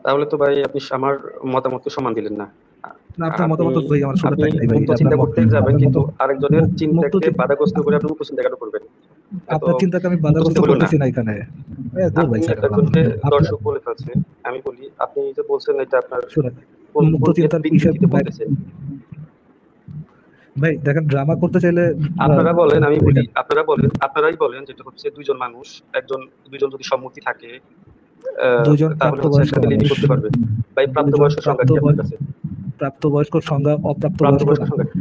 তাহলে তো ভাই আপনি আমার মতামতকে সম্মান দিলেন না। না আপনার আপনি মতামত ভাই আমার শুনতে আপনি চাই নাই ভাই। মুক্ত আপনার চিন্তা করতে যাবেন, আপনার কিন্তু আরেকজনের মুক্ত চিন্তাকে বাধাগ্রস্ত করে আপনি মুক্ত চিন্তা কেন করবেন? এত আপনার চিন্তাকে আমি মুক্ত বাধাগ্রস্ত চিন্তা হলো না। করতেছি না এখানে। দূর ভাই আপনি স্যার, একজনকে আপনার দর্শক বলে ফেলছেন। আমি বলি, আপনি যে বলছেন এটা আপনার শুনেন, কোন মুক্ত কোন চিন্তার হিসাব ভিত্তিতে বলতেছেন? ভাই দেখেন, ড্রামা করতে চাইলে আপনারা বলেন, আমি বলি, দেখেন, আপনারাই বলেন, যেটা হচ্ছে দুইজন মানুষ, দুইজন যদি সম্মতি থাকে দুইজন তাহলে হচ্ছে প্রাপ্তবয়স্ক একসাথে লিভিং মানুষ, করতে পারবে। ভাই দুইজন প্রাপ্তবয়স্ক সংজ্ঞা কি আপনার কাছে? প্রাপ্তবয়স্ক সংজ্ঞা অপ্রাপ্তবয়স্ক প্রাপ্তবয়স্ক না। সংজ্ঞা কি?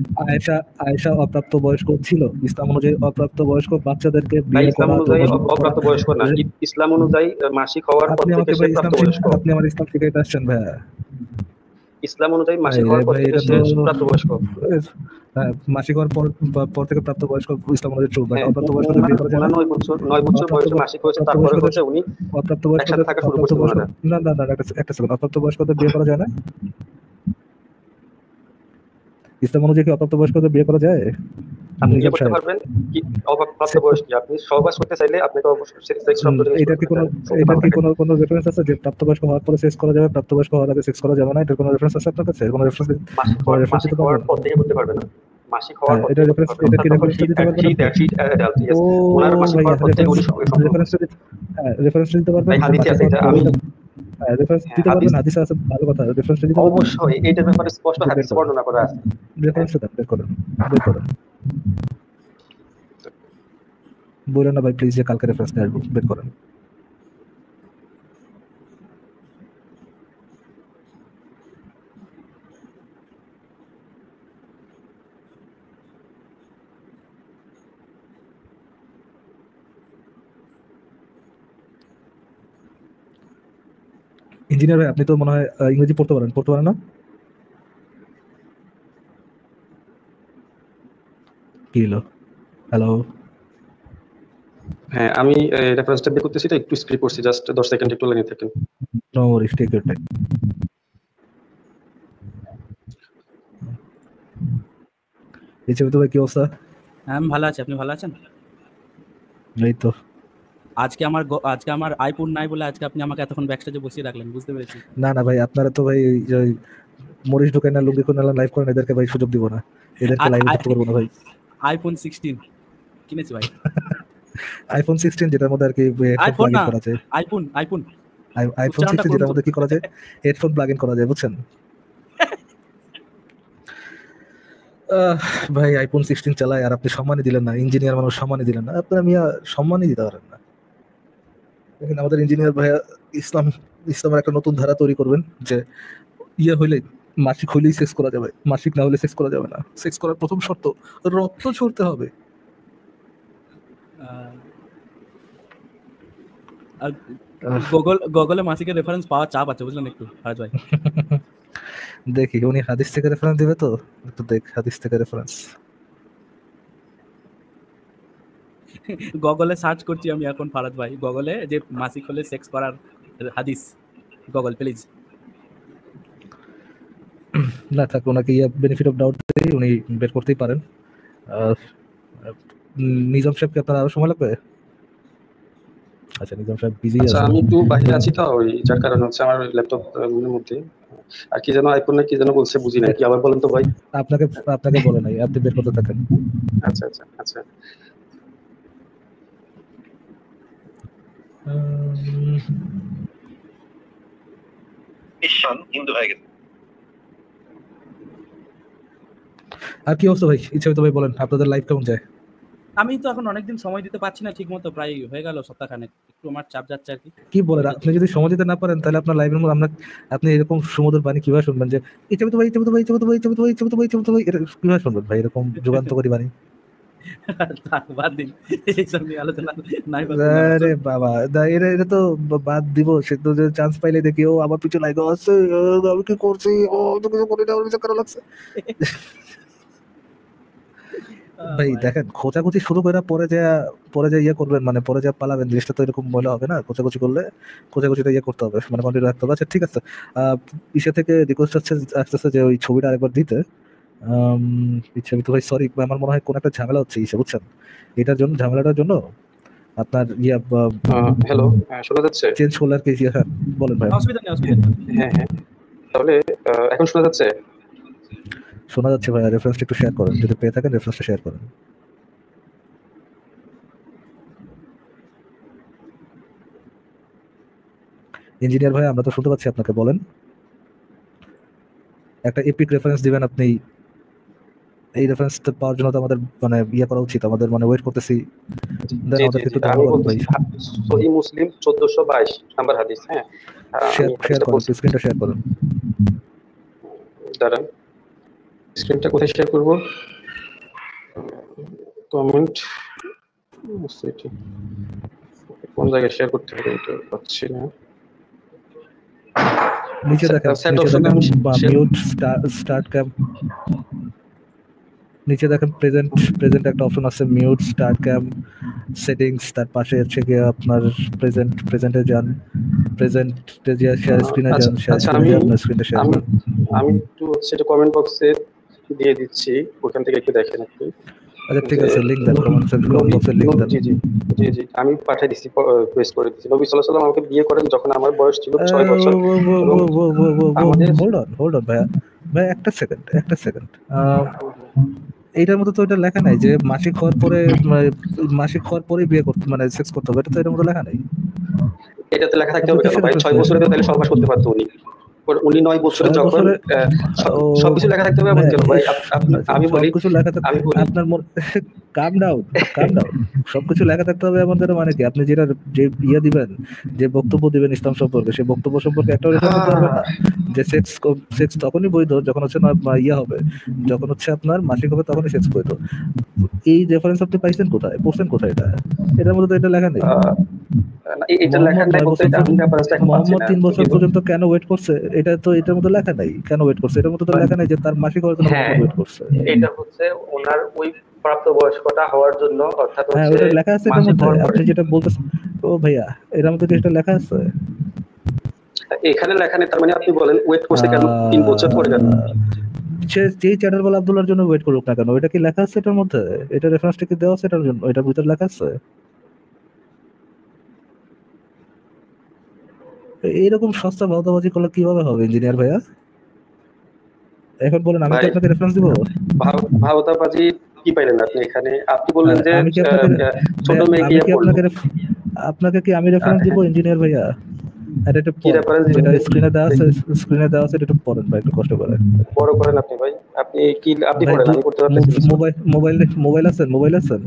আয়েশা অপ্রাপ্তবয়স্ক ছিল। ইসলাম অনুযায়ী অপ্রাপ্তবয়স্ক বাচ্চাদেরকে ভাই বিয়ে ইসলাম করা, অনুযায়ী যৌন ভোগ করা। অপ্রাপ্তবয়স্ক না, ইসলাম অনুযায়ী মাসিক হওয়ার পর আপনি থেকে আমাকে সে ভাই প্রাপ্তবয়স্ক। আপনি আমার ইসলাম শিখাইতে আসছেন ভাইয়া। ইসলাম অনুযায়ী মাসিক হওয়ার পর ভাই থেকে এটা সে তো প্রাপ্তবয়স্ক। হ্যাঁ, মাসিক হওয়ার পর থেকে প্রাপ্তবয়স্ক ইসলাম অনুযায়ী ট্রু, বাট হ্যাঁ, অপ্রাপ্তবয়স্কদের বিয়ে করা যায় না। 9 বছর বয়সে মাসিক হয়েছে, তারপরে হচ্ছে উনি একসাথে থাকা শুরু করছেন ওনারা। না একটা সেকেন্ড, অপ্রাপ্তবয়স্কদের বিয়ে করা যায় না? ইসলাম অনুযায়ী কি অপ্রাপ্তবয়স্কদের বিয়ে করা যায়? আপনি বিয়ে করতে পারবেন কি? প্রাপ্তবয়স্ক কি? আপনি সহবাস করতে চাইলে আপনাকে অবশ্যই সেক্স শব্দটা ইউজ করতে হবে। এটার কি কোনো রেফারেন্স আছে যে প্রাপ্তবয়স্ক হওয়ার পরে সেক্স করা যাবে, প্রাপ্তবয়স্ক হওয়ার আগে সেক্স করা যাবে না? এটার কোনো রেফারেন্স আছে আপনার কাছে? কোনো রেফারেন্স মাসিক দিতে হওয়ার পারবেন? পর থেকে করতে পারবে না। মাসিক হওয়ার পর এটা থেকে করতে রেফারেন্স, পারবে না। এটা কি তখন রেফারেন্স দিতে পারবেন আপনি? yes। ও ওনার মাসিক ভাইয়া, হওয়ার পর থেকে উনি সম্পর্ক রেফারেন্স করছে। হ্যাঁ রেফারেন্স দিতে পারবেন? ভাই হাদিসে আছে এটা, আমি রেফারেন্স দিতে পারবেন? হাদিসে আছে, ভালো কথা। রেফারেন্স দিতে পারবেন? অবশ্যই এইটার ব্যাপারে স্পষ্ট হাদিসে বর্ণনা করা আছে। রেফারেন্স দেন, বের করেন। বললেন না ভাই প্লিজ যে কালকে রেফারেন্স নিয়ে আসবো, বের করেন। ইঞ্জিনিয়ার ভাই আপনি তো মনে হয় ইংরেজি পড়তে পারেন না? কি হলো? হ্যালো? হ্যাঁ, আমি রেফারেন্সটা বের করতেছি, তো একটু স্ক্রিপ্ট করছি, জাস্ট 10 সেকেন্ড একটু লাইনে থাকেন। No Warsi, take your time. এই ছবি তো ভাই কি অবস্থা? হ্যাঁ, আমি ভালো আছি। আপনি ভালো আছেন? এই তো আজকে আমার আইফোন নাই বলে আজকে আপনি আমাকে এতক্ষণ ব্যাকস্টেজে বসিয়ে রাখলেন, বুঝতে পেরেছি। না ভাই, আপনারা তো ভাই ওই মরিচ ঢুকায় না, লুঙ্গি করে লাইভ করেন, এদেরকে ভাই সুযোগ দিব না, এদেরকে লাইভে ঢুকতে পারবো না ভাই। আইফোন 16 কিনেছি ভাই। আইফোন 16 যেটার মধ্যে আর কি আইফোন না, করা যায়। আইফোন আইফোন উচ্চারণটা 16 করুন যেটার তো। মধ্যে কি করা যায়, হেডফোন প্লাগ ইন করা যায়, বুঝছেন? ভাই আইফোন 16 চালায় আর আপনি সম্মানই দিলেন না, ইঞ্জিনিয়ার মানুষ সম্মানই দিলেন না, আপনারা মিয়া সম্মানই দিতে পারেন না। দেখেন আমাদের ইঞ্জিনিয়ার ভাইয়া ইসলামের একটা নতুন ধারা তৈরি করবেন যে ইয়ে হইলে মাসিক হইলেই সেক্স করা যাবে, মাসিক না হলে সেক্স করা যাবে না। সেক্স করার প্রথম শর্ত রক্ত ছড়তে হবে। আর গুগলে মাসিকের রেফারেন্স পাওয়া চাপ আছে, বুঝলেন একটু ফারাজ ভাই। দেখি উনি হাদিস থেকে রেফারেন্স দিবে তো, একটু দেখ হাদিস থেকে রেফারেন্স। গুগলে সার্চ করছি আমি এখন ফারাজ ভাই, গুগলে যে মাসিক হলে সেক্স করার হাদিস, গুগল প্লিজ। না থাক, ওনাকে বেনিফিট অফ ডাউট দিয়ে উনি বের করতেই পারেন। নিজাম সাহেবকে আপনার আরো সময় লাগবে? আচ্ছা নিজাম সাহেব বিজি আচ্ছা, আছে। আমি একটু বাইরে আছি তো, ওই যার কারণে হচ্ছে আমার ল্যাপটপ রুমের মধ্যে। আর কি যেন আইফোন না কি যেন বলছে, বুঝি না, কি আবার বলেন তো ভাই। আপনাকে বলে নাই, আপনি বের করতে থাকেন। আচ্ছা আচ্ছা আচ্ছা। ঈশান হিন্দু হয়ে গেছে। আর কি অবস্থা ভাই, ইচ্ছা তো ভাই বলেন, আপনাদের লাইফ কেমন যায়? আমি তো এখন অনেকদিন সময় দিতে পারছি না ঠিক মতো, প্রায় হয়ে গেল সপ্তাহখানেক, একটু আমার চাপ যাচ্ছে আর কি। কি বলেন, আপনি যদি সময় দিতে না পারেন তাহলে আপনার লাইফের মধ্যে আপনি এরকম সুমধুর বাণী কিভাবে শুনবেন যে এই ছবি তো ভাই, ছবি তো ভাই, ছবি তো ভাই, ছবি তো ভাই, ছবি তো ভাই, ছবি তো ভাই, এটা কিভাবে শুনবেন ভাই এরকম যুগান্তকারী বাণী? বাদ দিন, এইসব নিয়ে আলোচনা নাই। আরে বাবা, এটা তো বাদ দিব, সে তো চান্স পাইলে দেখি ও আমার পিছু লাগো আছে, আমি কি করছি, ও তো কিছু করি না, আমার কিছু খারাপ লাগছে। ভাই দেখেন খোঁচাখুচি শুরু করে পরে যে ইয়ে করবেন, মানে পরে যা পালাবেন, জিনিসটা তো এরকম মনে হবে না। খোঁচাখুচি করলে খোঁচাখুচিটা ইয়ে করতে হবে, মানে কন্টিনিউ রাখতে হবে। আচ্ছা ঠিক আছে, ইসে থেকে রিকোয়েস্ট আসতেছে যে ওই ছবিটা আরেকবার দিতে। ছবি তো ভাই সরি, আমার মনে হয় কোন একটা ঝামেলা হচ্ছে ইসে, বুঝছেন? ঝামেলাটার জন্য আপনার হ্যালো, শোনা যাচ্ছে? চেঞ্জ করলে আর কি। হ্যাঁ বলেন ভাই। অসুবিধা নেই, অসুবিধা নেই। হ্যাঁ হ্যাঁ, তাহলে এখন শোনা যাচ্ছে? শোনা যাচ্ছে ভাই, রেফারেন্সটা একটু শেয়ার করেন, যদি পেয়ে থাকেন রেফারেন্সটা শেয়ার করেন। ইঞ্জিনিয়ার ভাই আমরা তো শুনতে পাচ্ছি আপনাকে, বলেন একটা এপিক রেফারেন্স দিবেন আপনি। এই রেফারেন্সটা পাওয়ার জন্য তো আমাদের মানে ইয়ে করা উচিত, আমাদের মানে ওয়েট করতেছি। দেন আমাদের একটু আমি ধন্যবাদ ভাই। বলতেছি সহিহ মুসলিম 1422 নাম্বার হাদিস। হ্যাঁ, শেয়ার করেন, স্ক্রিনটা শেয়ার করেন। দাঁড়ান, স্ক্রিনটা কোথায় শেয়ার করব? কমেন্ট, কোন জায়গায় শেয়ার করতে হবে এটা পাচ্ছি না। নিচে দেখেন মিউট স্টার্ট ক্যাম, নিচে দেখেন প্রেজেন্ট একটা অপশন আছে, মিউট স্টার্ট ক্যাম সেটিংস, তার পাশে হচ্ছে গিয়ে আপনার প্রেজেন্টে যান, প্রেজেন্টে যে শেয়ার স্ক্রিনে যান, শেয়ার স্ক্রিনে আপনার স্ক্রিনটা শেয়ার করেন। আমি একটু হচ্ছে এটা কমেন্ট বক্সে দিয়ে দিচ্ছি, ওখান থেকে একটু দেখেন আপনি। আচ্ছা ঠিক আছে, লিংক দেন, কমেন্ট বক্সে লিংক দেন। জি জি জি জি, আমি পাঠিয়ে দিচ্ছি, পেস্ট করে দিচ্ছি। নবী সাল্লাল্লাহু আলাইহি ওয়াসাল্লাম আমাকে বিয়ে করেন যখন আমার বয়স ছিল 6 বছর। হোল্ড অন ভাই একটা সেকেন্ড। এইটার মধ্যে তো এটা লেখা নাই যে মাসিক হওয়ার পরে বিয়ে করতে মানে সেক্স করতে হবে, এটা তো এটার মধ্যে লেখা নাই। এটাতে লেখা থাকতে হবে কেন ভাই? 6 বছরে তো তাহলে সহবাস করতে পারতো উনি। উনি 9 বছরে 9 যখন বছরে ও সবকিছু লেখা থাকতে হবে এমন ভাই কেন ভাই? আমি বলি সবকিছু লেখা থাকতে আমি বলি আপনার কাম ডাউন কাম ডাউন সবকিছু লেখা থাকতে হবে এমন যেন মানে কি আপনি যেটা যে দিবেন যে বক্তব্য দিবেন ইসলাম সম্পর্কে সেই বক্তব্য সম্পর্কে একটা রেফারেন্স দিতে পারবেন না যে সেক্স সেক্স তখনই বৈধ যখন হচ্ছে না হবে যখন হচ্ছে আপনার মাসিক হবে তখনই সেক্স বৈধ। এই রেফারেন্স আপনি পাইছেন কোথায় পড়ছেন কোথায় এটা এটার মধ্যে তো এটা লেখা নেই। আহ, এটা লেখা মোহাম্মদ নাই 9 বলতে বছর আমি রেফারেন্সটা এখন পাচ্ছি মোহাম্মদ না 3 বছর কিন্তু পর্যন্ত কেন ওয়েট করছে এটা তো এটার মধ্যে লেখা নাই কেন ওয়েট করছে এটার মধ্যে তো লেখা নাই যে তার মাসিক হওয়ার জন্য হ্যাঁ মোহাম্মদ ওয়েট করছে। এটা হচ্ছে ওনার ওই প্রাপ্তবয়স্কতা হওয়ার জন্য, অর্থাৎ হ্যাঁ হচ্ছে ওটা লেখা আছে এটার মাসিক মধ্যে হওয়ার পরে। আপনি যেটা বলতেছেন ও ভাইয়া এটার মধ্যে কি এটা লেখা আছে? এখানে লেখা নেই, তার মানে আপনি বলেন ওয়েট করছে কেন 3 বছর পরে কেন? সে যেই চ্যানেল বলে আব্দুল্লাহর জন্য ওয়েট করুক না কেন এটা কি লেখা আছে এটার মধ্যে? এটা রেফারেন্সটা কি দেওয়া আছে এটার জন্য এটার ভিতরে লেখা আছে? এইরকম সস্তা ভাওতাবাজি করলে কিভাবে হবে ইঞ্জিনিয়ার ভাইয়া? এখন বলেন আমি কি ভাই আপনাকে রেফারেন্স দিব? ভাওতাবাজি কি পাইলেন আপনি এখানে? আপনি বললেন যে আমি কি আপনাকে ছোট মেয়ে আমি গিয়ে কি পড়লো। আপনাকে কি আমি রেফারেন্স দিব ইঞ্জিনিয়ার ভাইয়া? এটা একটু কি রেফারেন্স দিবেন যেটা দেখি? স্ক্রিনে দেওয়া আছে এটা একটু পড়েন ভাই একটু কষ্ট করে। বড় করেন আপনি ভাই। আপনি ভাই পড়েন, আমি করতে পারতেছি না। মোবাইল আছেন?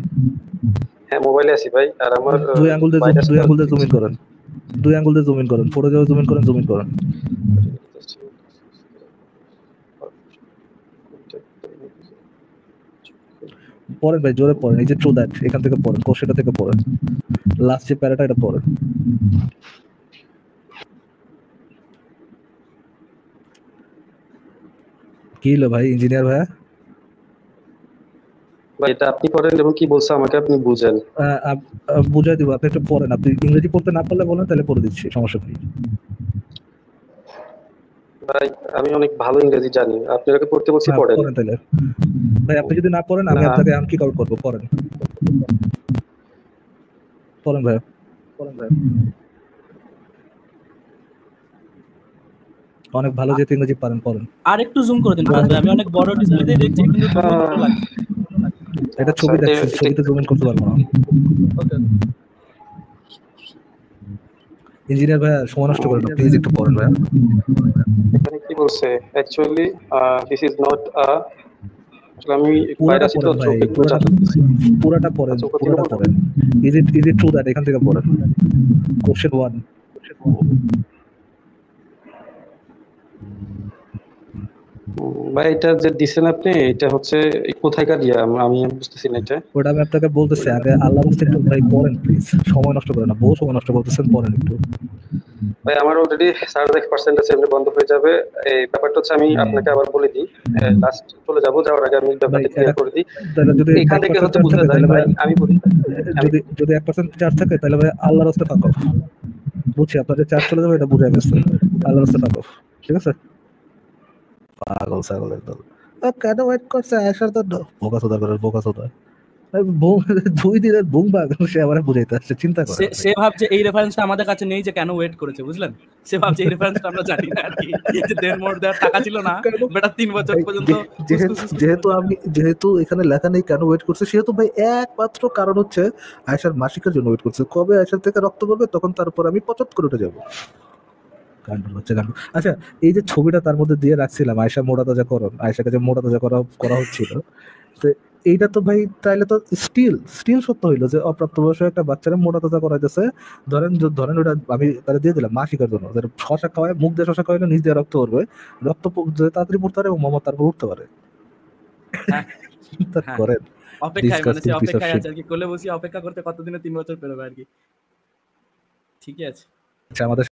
হ্যাঁ, মোবাইলে আছি ভাই, আর আমার দুই আঙ্গুল দিয়ে ভাইটার দুই সাথে আঙ্গুল দিয়ে জুম ইন করেন। দুই আঙ্গুল দিয়ে জুম ইন করেন। ফটো দিয়ে জুম ইন করেন। পড়েন ভাই জোরে পড়েন এই যে ট্রু দ্যাট এখান থেকে পড়েন কোশ্চেনটা থেকে পড়েন লাস্ট যে প্যারাটা এটা পড়েন। কি হলো ভাই ইঞ্জিনিয়ার ভাইয়া? ভাই এটা আপনি পড়েন এবং কি বলছে আমাকে আপনি বুঝেন। বুঝাই দিব আপনি একটু পড়েন আপনি ইংরেজি পড়তে না পারলে বলেন তাহলে পড়ে দিচ্ছি সমস্যা নেই। ভাই আমি অনেক ভালো ইংরেজি জানি, আপনাকে পড়তে বলছি পড়েন। পড়েন তাহলে ভাই আপনি যদি না পড়েন আমি না। আপনাকে আনকি কল করবো পড়েন পড়েন ভাই অনেক ভালো যেহেতু ইংরেজি পারেন পড়েন। আর একটু জুম করে দিন ফারাজ ভাই, আমি অনেক বড় ডিসপ্লেতে দেখছি কিন্তু তবুও ছোট লাগছে। এটা ছবি দেখছেন ছবিতে জুম ইন করতে পারবো না। ওকে ইঞ্জিনিয়ার ভাইয়া সময় নষ্ট করেন না প্লিজ একটু পড়েন ভাইয়া। এখানে কি বলছে অ্যাকচুয়ালি দিস ইজ নট আমি পুরাটা ভাইরাস তো পড়েন ভাই চোখে একটু চাচ্ছি। পুরাটা পড়েন আচ্ছা, ওখান থেকে পুরাটা পড়বেন। পড়েন ইজ ইট ট্রু দ্যাট এখান থেকে পড়েন কোশ্চেন 1। ভাই এটা যে দিছেন আপনি এটা হচ্ছে কোথায়কার ইয়া আমি বুঝতেছি না এটা। ওটা আমি আপনাকে বলতেছি আগে আল্লাহ রাস্তায় একটু ভাই পড়েন প্লিজ সময় নষ্ট করেন না বহু সময় নষ্ট করতেছেন পড়েন একটু। ভাই আমার অলরেডি 60% আছে, এমনি বন্ধ হয়ে যাবে। এই ব্যাপারটা হচ্ছে আমি আপনাকে আবার বলে দিই, লাস্ট চলে যাবো, যাওয়ার আগে আমি ব্যাপারটা ক্লিয়ার করে দিই। তাহলে যদি এখান থেকে হচ্ছে বুঝতে যায় ভাই, আমি বলি যদি 1% চার্জ থাকে তাহলে ভাই আল্লাহ রাস্তায় থাকো বুঝছি আপনার যে চার্জ চলে যাবে এটা বুঝে গেছে আল্লাহ রাস্তায় থাকো ঠিক আছে। পাগল ছাগল একদম কেন ওয়েট করছে আসার জন্য বোকা সোদা করে বোকা সোদা 2 দিনের বুম বাগ সে আবার বুঝাইতে আসছে চিন্তা করে সে ভাবছে এই রেফারেন্সটা আমাদের কাছে নেই যে কেন ওয়েট করেছে বুঝলেন, সে ভাবছে এই রেফারেন্সটা আমরা জানি না আর কি, যে দেড় মোড় দেওয়ার টাকা ছিল না বেটা 3 বছর পর্যন্ত যেহেতু এখানে লেখা নেই কেন ওয়েট করছে সেহেতু ভাই একমাত্র কারণ হচ্ছে আয়েশার মাসিকের জন্য ওয়েট করছে কবে আয়েশার থেকে রক্ত পড়বে তখন তার উপর আমি পচত করে উঠে যাবো। আচ্ছা এই যে ছবিটা তার মধ্যে দিয়ে রাখছিলাম আয়েশা মোটা তাজা করণ আয়েশাকে যে মোটা তাজা করা হচ্ছিল তো এইটা তো ভাই তাইলে তো স্টিল সত্য হইলো যে অপ্রাপ্তবয়স্ক একটা বাচ্চারা মোটা তাজা করাইতেছে ধরেন ওটা আমি তারা দিয়ে দিলাম মাসিকার জন্য শশা খাওয়ায় মুখ দিয়ে শশা খাওয়াইলে নিজ দিয়ে রক্ত পড়বে রক্ত তাড়াতাড়ি পড়তে পারে এবং মোহাম্মদ তারপর উঠতে পারে করেন অপেক্ষায় মানে সে অপেক্ষায় আছে আর কি, কোলে বসে অপেক্ষা করতে কতদিনে 3 বছর পেরোবে আর কি। ঠিকই আছে। আচ্ছা আমাদের